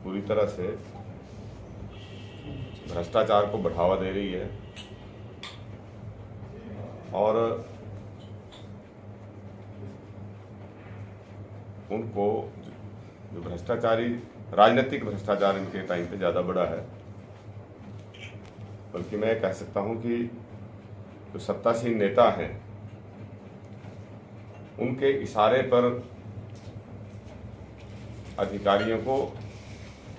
पूरी तरह से भ्रष्टाचार को बढ़ावा दे रही है और उनको जो भ्रष्टाचारी राजनीतिक भ्रष्टाचार इनके टाइम पे ज़्यादा बड़ा है। बल्कि मैं कह सकता हूं कि जो सत्तासीन नेता हैं उनके इशारे पर अधिकारियों को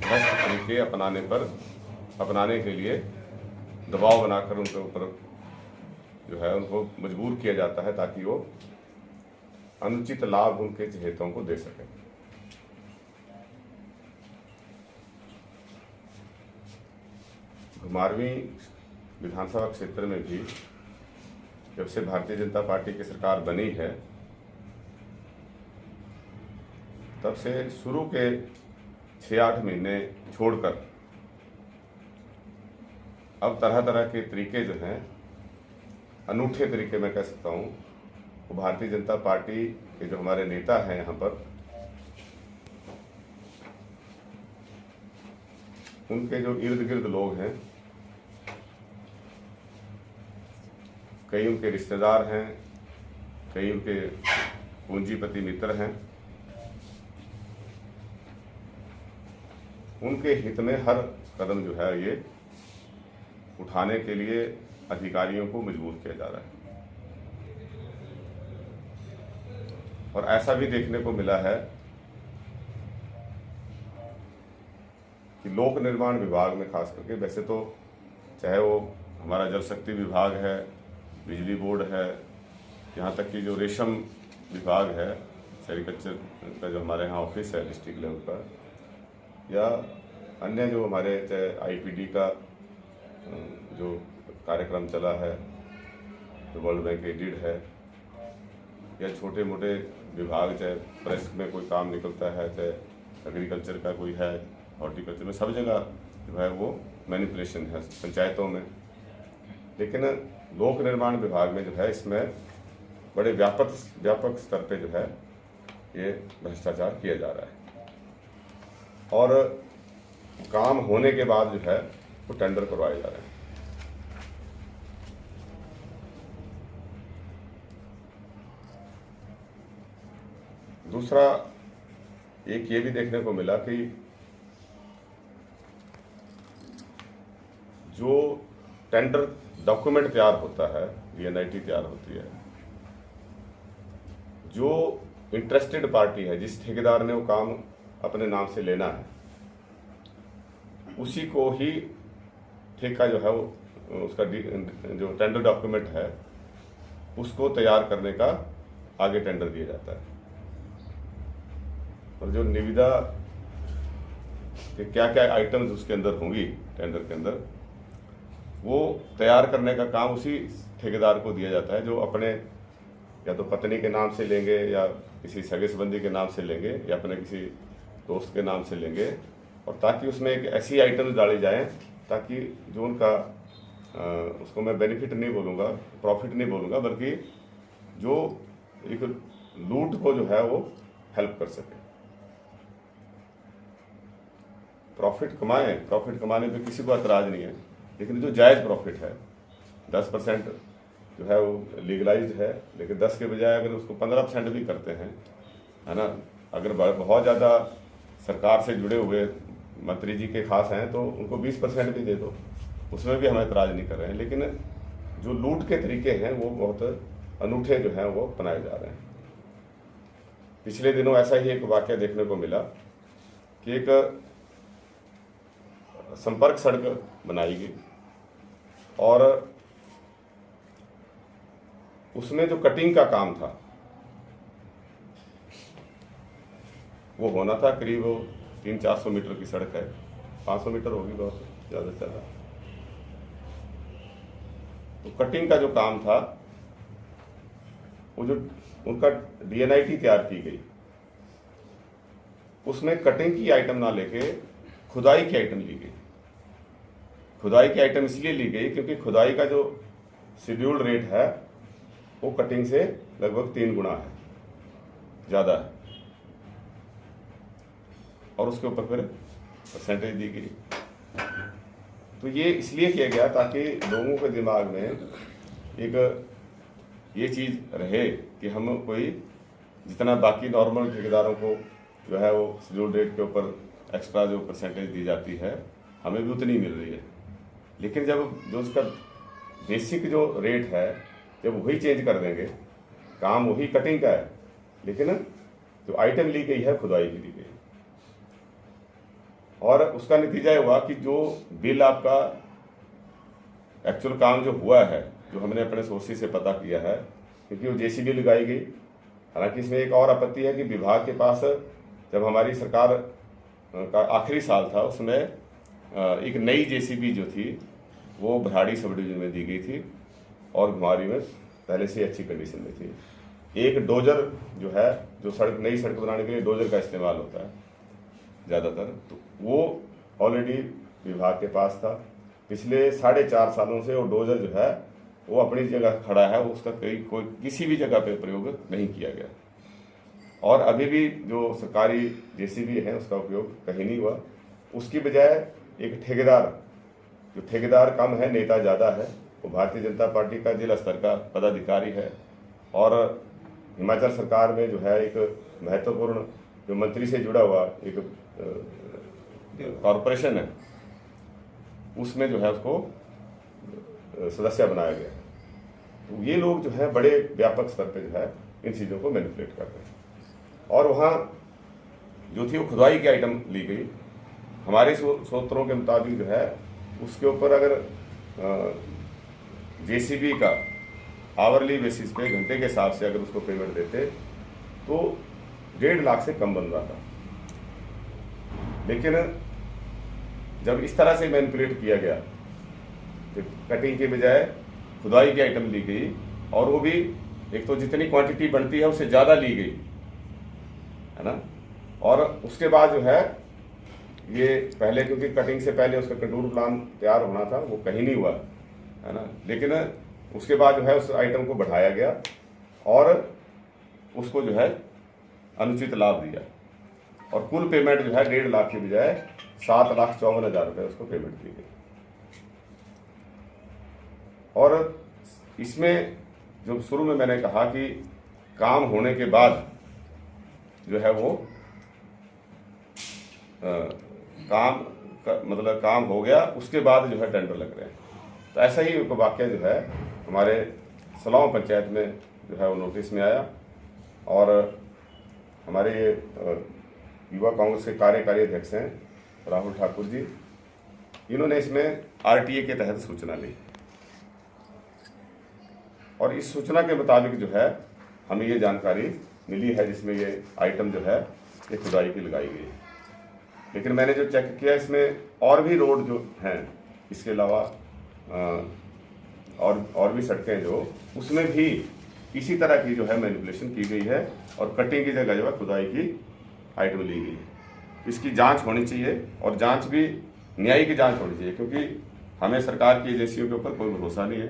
भ्रष्ट तरीके अपनाने के लिए दबाव बनाकर उनके ऊपर जो है उनको मजबूर किया जाता है ताकि वो अनुचित लाभ उनके चहेतों को दे सकें। घुमारवीं विधानसभा क्षेत्र में भी जब से भारतीय जनता पार्टी की सरकार बनी है तब से शुरू के 6-8 महीने छोड़कर अब तरह तरह के तरीके जो हैं, अनूठे तरीके मैं कह सकता हूँ, वो भारतीय जनता पार्टी के जो हमारे नेता हैं यहाँ पर, उनके जो इर्द गिर्द लोग हैं, कई उनके रिश्तेदार हैं, कई उनके पूंजीपति मित्र हैं, उनके हित में हर कदम जो है ये उठाने के लिए अधिकारियों को मजबूर किया जा रहा है। और ऐसा भी देखने को मिला है कि लोक निर्माण विभाग में खास करके, वैसे तो चाहे वो हमारा जल शक्ति विभाग है, बिजली बोर्ड है, यहाँ तक कि जो रेशम विभाग है, सेरिकल्चर का जो हमारे यहाँ ऑफिस है डिस्ट्रिक्ट लेवल पर, या अन्य जो हमारे चाहे आईपीडी का जो कार्यक्रम चला है, जो वर्ल्ड बैंक एडिड है, या छोटे मोटे विभाग, चाहे प्रेस में कोई काम निकलता है, चाहे एग्रीकल्चर का कोई है, हॉर्टिकल्चर में, सब जगह जो है वो मैनिपुलेशन है पंचायतों में। लेकिन लोक निर्माण विभाग में जो है इसमें बड़े व्यापक स्तर पे जो है ये भ्रष्टाचार किया जा रहा है और काम होने के बाद जो है वो टेंडर करवाए जा रहे हैं। दूसरा एक ये भी देखने को मिला कि जो टेंडर डॉक्यूमेंट तैयार होता है, DNIT तैयार होती है, जो इंटरेस्टेड पार्टी है, जिस ठेकेदार ने वो काम अपने नाम से लेना है, उसी को ही ठेका जो है वो उसका जो टेंडर डॉक्यूमेंट है उसको तैयार करने का आगे टेंडर दिया जाता है। और जो निविदा के क्या क्या आइटम्स उसके अंदर होंगी टेंडर के अंदर, वो तैयार करने का काम उसी ठेकेदार को दिया जाता है, जो अपने या तो पत्नी के नाम से लेंगे, या किसी सगे संबंधी के नाम से लेंगे, या अपने किसी दोस्त के नाम से लेंगे, और ताकि उसमें एक ऐसी आइटम्स डाली जाएं ताकि जो उनका उसको मैं बेनिफिट नहीं बोलूँगा, प्रॉफिट नहीं बोलूँगा, बल्कि जो एक लूट को जो है वो हेल्प कर सके। प्रॉफिट कमाने पे किसी को एतराज़ नहीं है, लेकिन जो जायज़ प्रॉफिट है 10% जो है वो लीगलाइज्ड है, लेकिन 10 के बजाय अगर उसको 15% भी करते हैं, है ना, अगर बहुत ज़्यादा सरकार से जुड़े हुए मंत्री जी के खास हैं तो उनको 20% भी दे दो, उसमें भी हम एतराज़ नहीं कर रहे हैं। लेकिन जो लूट के तरीके हैं वो बहुत अनूठे जो हैं वो अपनाए जा रहे हैं। पिछले दिनों ऐसा ही एक वाक़या देखने को मिला कि एक संपर्क सड़क बनाई गई और उसमें जो कटिंग का काम था वो होना था, करीब 300-400 मीटर की सड़क है, 500 मीटर होगी बहुत ज़्यादा से ज़्यादा। तो कटिंग का जो काम था वो जो उनका DNIT तैयार की गई, उसमें कटिंग की आइटम ना लेके खुदाई की आइटम ली गई। खुदाई की आइटम इसलिए ली गई क्योंकि खुदाई का जो शेड्यूल्ड रेट है वो कटिंग से लगभग 3 गुना है, ज़्यादा है। और उसके ऊपर फिर परसेंटेज दी गई। तो ये इसलिए किया गया ताकि लोगों के दिमाग में एक ये चीज़ रहे कि हम कोई जितना बाकी नॉर्मल ठेकेदारों को जो है वो शेड्यूल रेट के ऊपर एक्स्ट्रा जो परसेंटेज दी जाती है हमें भी उतनी मिल रही है। लेकिन जब जो उसका बेसिक जो रेट है जब वही चेंज कर देंगे, काम वही कटिंग का है, लेकिन जो आइटम ली गई है खुदाई की ली गई, और उसका नतीजा ये हुआ कि जो बिल आपका एक्चुअल काम जो हुआ है, जो हमने अपने सोर्सेज से पता किया है, क्योंकि वो जेसीबी लगाई गई। हालांकि इसमें एक और आपत्ति है कि विभाग के पास जब हमारी सरकार का आखिरी साल था उसमें एक नई जेसीबी जो थी वो भराड़ी सब डिवीजन में दी गई थी और घुमारी में पहले से अच्छी कंडीशन में थी। एक डोजर जो है, जो सड़क नई सड़क बनाने के लिए डोजर का इस्तेमाल होता है ज़्यादातर, तो वो ऑलरेडी विभाग के पास था। पिछले 4.5 सालों से वो डोजर जो है वो अपनी जगह खड़ा है, उसका कोई किसी भी जगह पे प्रयोग नहीं किया गया। और अभी भी जो सरकारी जेसीबी है उसका उपयोग कहीं नहीं हुआ। उसकी बजाय एक ठेकेदार कम है, नेता ज़्यादा है, वो भारतीय जनता पार्टी का जिला स्तर का पदाधिकारी है। और हिमाचल सरकार में जो है एक महत्वपूर्ण जो मंत्री से जुड़ा हुआ एक कॉरपोरेशन है, उसमें जो है उसको सदस्य बनाया गया। तो ये लोग जो है बड़े व्यापक स्तर पे जो है इन चीज़ों को मैनिपुलेट करते हैं। और वहाँ जो थी वो खुदाई की आइटम ली गई। हमारे सूत्रों के मुताबिक जो है उसके ऊपर अगर जेसीबी का आवरली बेसिस पे घंटे के हिसाब से अगर उसको पेमेंट देते तो 1.5 लाख से कम बन रहा था। लेकिन जब इस तरह से मैनिपुलेट किया गया तो कटिंग के बजाय खुदाई की आइटम ली गई, और वो भी एक तो जितनी क्वांटिटी बनती है उससे ज़्यादा ली गई है ना। और उसके बाद जो है ये पहले, क्योंकि कटिंग से पहले उसका कंट्रोल प्लान तैयार होना था, वो कहीं नहीं हुआ है ना। लेकिन उसके बाद जो है उस आइटम को बढ़ाया गया और उसको जो है अनुचित लाभ दिया, और कुल पेमेंट जो है 1.5 लाख के बजाय 7,54,000 रुपये उसको पेमेंट की गई। और इसमें जो शुरू में मैंने कहा कि काम होने के बाद जो है वो मतलब काम हो गया, उसके बाद जो है टेंडर लग रहे हैं। तो ऐसा ही एक वाक्य जो है हमारे सलाव पंचायत में जो है वो नोटिस में आया, और हमारे युवा कांग्रेस के कार्यकारी अध्यक्ष हैं राहुल ठाकुर जी, इन्होंने इसमें आरटीए के तहत सूचना ली, और इस सूचना के मुताबिक जो है हमें ये जानकारी मिली है जिसमें ये आइटम जो है ये खुदाई की लगाई गई। लेकिन मैंने जो चेक किया इसमें और भी रोड जो हैं, इसके अलावा और भी सड़कें जो, उसमें भी इसी तरह की जो है मैनिपुलेशन की गई है, और कटिंग की जगह जो है खुदाई की आइटम ली गई। इसकी जांच होनी चाहिए, और जांच भी न्यायिक जांच होनी चाहिए, क्योंकि हमें सरकार की एजेंसियों के ऊपर कोई भरोसा नहीं है।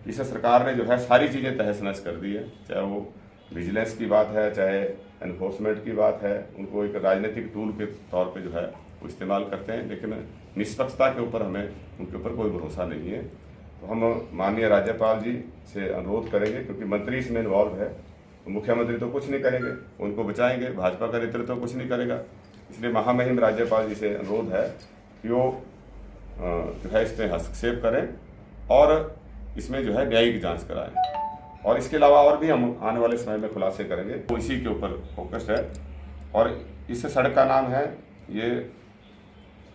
इसे सरकार ने जो है सारी चीज़ें तहस नहस कर दी है, चाहे वो विजिलेंस की बात है, चाहे एनफोर्समेंट की बात है। उनको एक राजनीतिक टूल के तौर पे जो है वो इस्तेमाल करते हैं, लेकिन निष्पक्षता के ऊपर हमें उनके ऊपर कोई भरोसा नहीं है। तो हम माननीय राज्यपाल जी से अनुरोध करेंगे, क्योंकि मंत्री इसमें इन्वॉल्व है, तो मुख्यमंत्री तो कुछ नहीं करेंगे, उनको बचाएंगे, भाजपा का नेतृत्व तो कुछ नहीं करेगा। इसलिए महामहिम राज्यपाल जी से अनुरोध है कि वो जो है इसमें हस्तक्षेप करें और इसमें जो है न्यायिक जांच कराएं। और इसके अलावा और भी हम आने वाले समय में खुलासे करेंगे, वो इसी के ऊपर फोकस्ड है। और इस सड़क का नाम है ये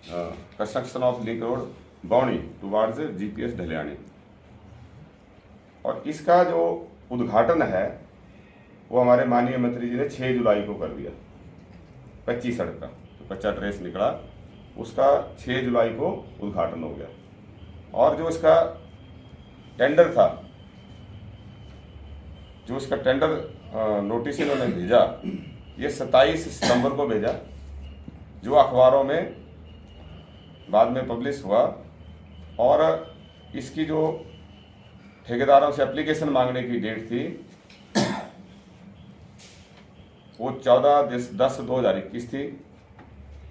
construction of link road Bauni towards GPS Dhaliyani. और इसका जो उद्घाटन है वो हमारे माननीय मंत्री जी ने 6 जुलाई को कर दिया। कच्ची सड़क का जो कच्चा ट्रेस निकला उसका 6 जुलाई को उद्घाटन हो गया। और जो इसका टेंडर था, जो इसका टेंडर नोटिस इन्होंने भेजा, ये 27 सितंबर को भेजा, जो अखबारों में बाद में पब्लिश हुआ। और इसकी जो ठेकेदारों से एप्लीकेशन मांगने की डेट थी वो 14/10/2021 थी,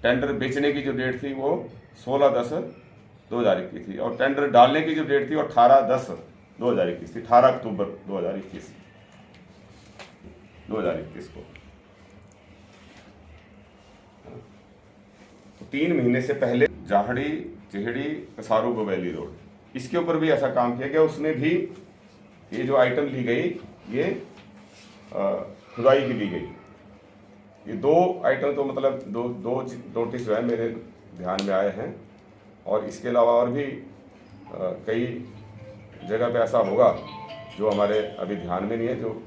टेंडर बेचने की जो डेट थी वो 16/10/2021 थी, और टेंडर डालने की जो डेट थी वो 18/10/2021 थी, 18 अक्टूबर 2021 को। तो 3 महीने से पहले जाहड़ी चिहड़ी कसारू गोवैली रोड, इसके ऊपर भी ऐसा काम किया गया। उसमें भी ये जो आइटम ली गई ये खुदाई की ली गई। ये 2 आइटम तो मतलब दो नोटिस जो है मेरे ध्यान में आए हैं, और इसके अलावा और भी कई जगह पे ऐसा होगा जो हमारे अभी ध्यान में नहीं है, जो